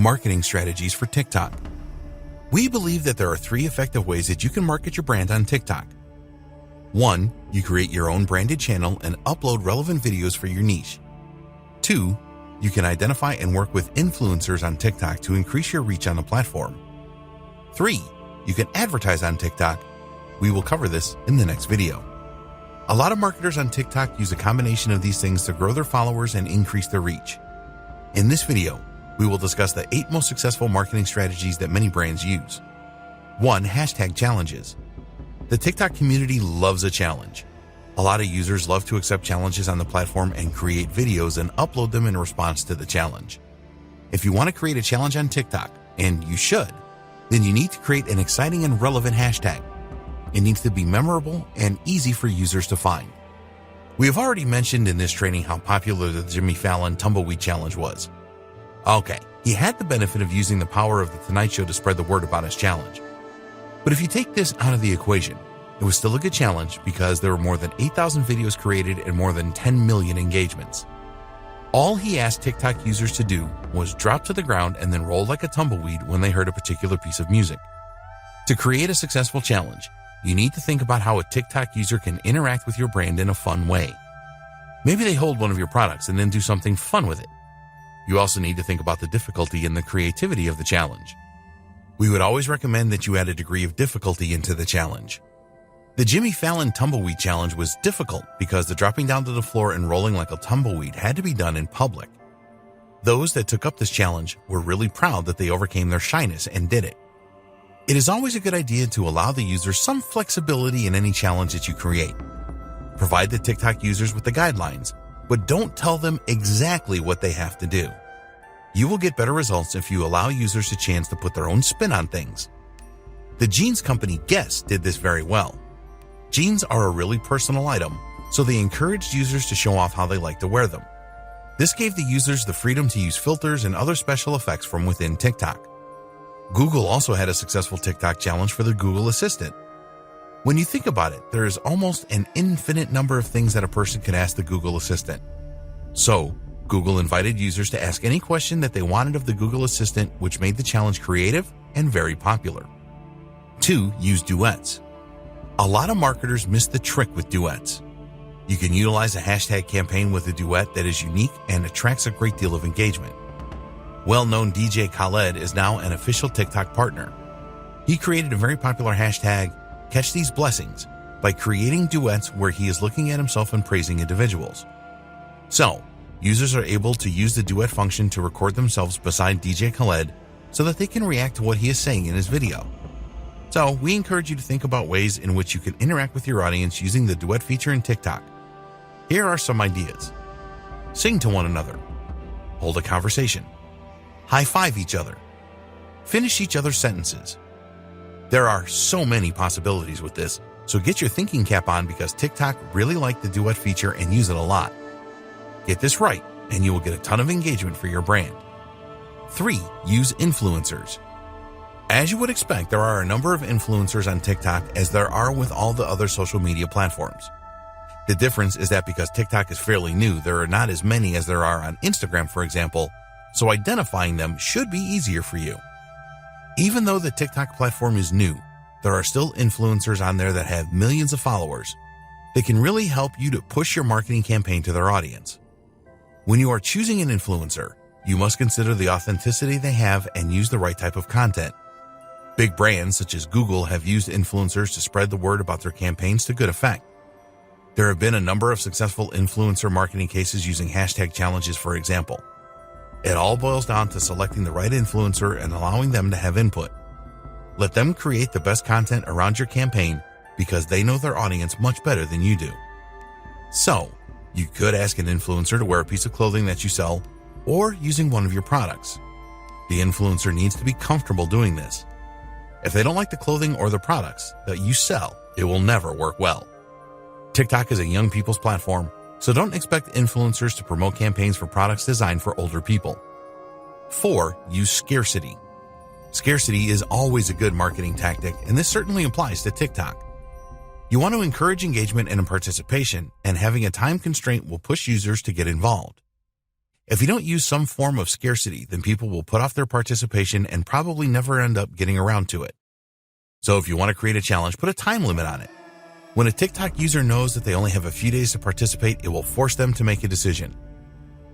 Marketing strategies for TikTok. We believe that there are 3 effective ways that you can market your brand on TikTok. 1. You create your own branded channel and upload relevant videos for your niche. 2. You can identify and work with influencers on TikTok to increase your reach on the platform. 3. You can advertise on TikTok. We will cover this in the next video. A lot of marketers on TikTok use a combination of these things to grow their followers and increase their reach. In this video, we will discuss the 8 most successful marketing strategies that many brands use. 1. Hashtag challenges. The TikTok community loves a challenge. A lot of users love to accept challenges on the platform and create videos and upload them in response to the challenge. If you want to create a challenge on TikTok, and you should, then you need to create an exciting and relevant hashtag. It needs to be memorable and easy for users to find. We have already mentioned in this training how popular the Jimmy Fallon Tumbleweed Challenge was. Okay, he had the benefit of using the power of The Tonight Show to spread the word about his challenge. But if you take this out of the equation, it was still a good challenge because there were more than 8,000 videos created and more than 10 million engagements. All he asked TikTok users to do was drop to the ground and then roll like a tumbleweed when they heard a particular piece of music. To create a successful challenge, you need to think about how a TikTok user can interact with your brand in a fun way. Maybe they hold one of your products and then do something fun with it. You also need to think about the difficulty and the creativity of the challenge. We would always recommend that you add a degree of difficulty into the challenge. The Jimmy Fallon Tumbleweed Challenge was difficult because the dropping down to the floor and rolling like a tumbleweed had to be done in public. Those that took up this challenge were really proud that they overcame their shyness and did it. It is always a good idea to allow the user some flexibility in any challenge that you create. Provide the TikTok users with the guidelines, but don't tell them exactly what they have to do. You will get better results if you allow users a chance to put their own spin on things. The jeans company Guess did this very well. Jeans are a really personal item, so they encouraged users to show off how they like to wear them. This gave the users the freedom to use filters and other special effects from within TikTok. Google also had a successful TikTok challenge for their Google Assistant. When you think about it, there is almost an infinite number of things that a person could ask the Google Assistant. So, Google invited users to ask any question that they wanted of the Google Assistant, which made the challenge creative and very popular. 2. Use duets. A lot of marketers miss the trick with duets. You can utilize a hashtag campaign with a duet that is unique and attracts a great deal of engagement. Well-known DJ Khaled is now an official TikTok partner. He created a very popular hashtag, Catch These Blessings, by creating duets where he is looking at himself and praising individuals. So, users are able to use the duet function to record themselves beside DJ Khaled so that they can react to what he is saying in his video. So, we encourage you to think about ways in which you can interact with your audience using the duet feature in TikTok. Here are some ideas. Sing to one another. Hold a conversation. High-five each other. Finish each other's sentences. There are so many possibilities with this, so get your thinking cap on because TikTok really liked the duet feature and use it a lot. Get this right, and you will get a ton of engagement for your brand. 3. Use influencers. As you would expect, there are a number of influencers on TikTok as there are with all the other social media platforms. The difference is that because TikTok is fairly new, there are not as many as there are on Instagram, for example, so identifying them should be easier for you. Even though the TikTok platform is new, there are still influencers on there that have millions of followers. They can really help you to push your marketing campaign to their audience. When you are choosing an influencer, you must consider the authenticity they have and use the right type of content. Big brands such as Google have used influencers to spread the word about their campaigns to good effect. There have been a number of successful influencer marketing cases using hashtag challenges, for example. It all boils down to selecting the right influencer and allowing them to have input. Let them create the best content around your campaign because they know their audience much better than you do. So, you could ask an influencer to wear a piece of clothing that you sell or using one of your products. The influencer needs to be comfortable doing this. If they don't like the clothing or the products that you sell, it will never work well. TikTok is a young people's platform, so don't expect influencers to promote campaigns for products designed for older people. 4. Use scarcity. Scarcity is always a good marketing tactic, and this certainly applies to TikTok. You want to encourage engagement and participation, and having a time constraint will push users to get involved. If you don't use some form of scarcity, then people will put off their participation and probably never end up getting around to it. So if you want to create a challenge, put a time limit on it. When a TikTok user knows that they only have a few days to participate, it will force them to make a decision.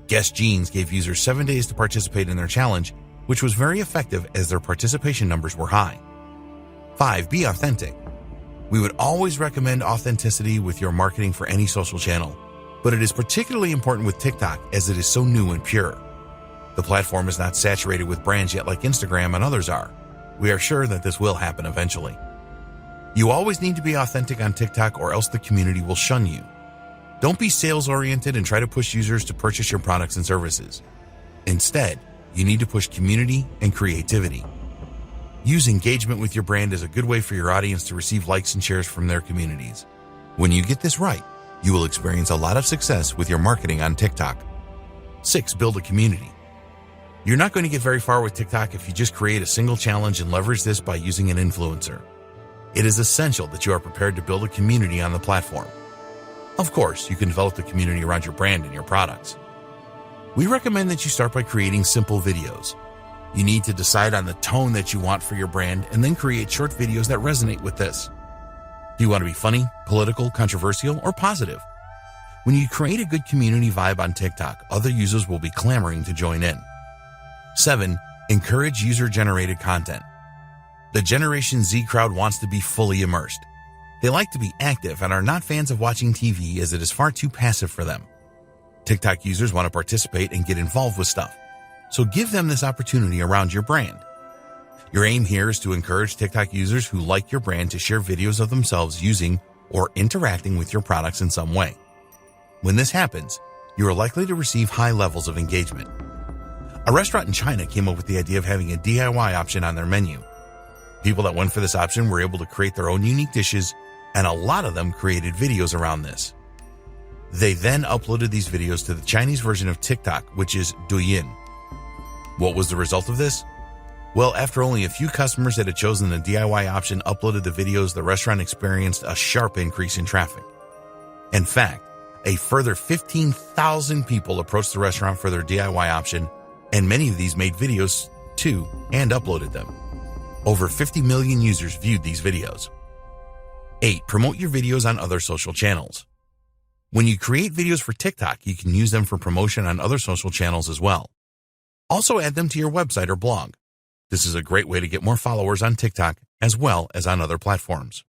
Guess Jeans gave users 7 days to participate in their challenge, which was very effective as their participation numbers were high. 5. Be authentic. We would always recommend authenticity with your marketing for any social channel, but it is particularly important with TikTok as it is so new and pure. The platform is not saturated with brands yet like Instagram and others are. We are sure that this will happen eventually. You always need to be authentic on TikTok or else the community will shun you. Don't be sales-oriented and try to push users to purchase your products and services. Instead, you need to push community and creativity. Use engagement with your brand as a good way for your audience to receive likes and shares from their communities. When you get this right, you will experience a lot of success with your marketing on TikTok. 6. Build a community. You're not going to get very far with TikTok if you just create a single challenge and leverage this by using an influencer. It is essential that you are prepared to build a community on the platform. Of course, you can develop the community around your brand and your products. We recommend that you start by creating simple videos. You need to decide on the tone that you want for your brand and then create short videos that resonate with this. Do you want to be funny, political, controversial, or positive? When you create a good community vibe on TikTok, other users will be clamoring to join in. 7. Encourage user-generated content. The Generation Z crowd wants to be fully immersed. They like to be active and are not fans of watching TV as it is far too passive for them. TikTok users want to participate and get involved with stuff, so give them this opportunity around your brand. Your aim here is to encourage TikTok users who like your brand to share videos of themselves using or interacting with your products in some way. When this happens, you are likely to receive high levels of engagement. A restaurant in China came up with the idea of having a DIY option on their menu. People that went for this option were able to create their own unique dishes, and a lot of them created videos around this. They then uploaded these videos to the Chinese version of TikTok, which is Douyin. What was the result of this? Well, after only a few customers that had chosen the DIY option uploaded the videos, the restaurant experienced a sharp increase in traffic. In fact, a further 15,000 people approached the restaurant for their DIY option, and many of these made videos too and uploaded them. Over 50 million users viewed these videos. 8. Promote your videos on other social channels. When you create videos for TikTok, you can use them for promotion on other social channels as well. Also add them to your website or blog. This is a great way to get more followers on TikTok as well as on other platforms.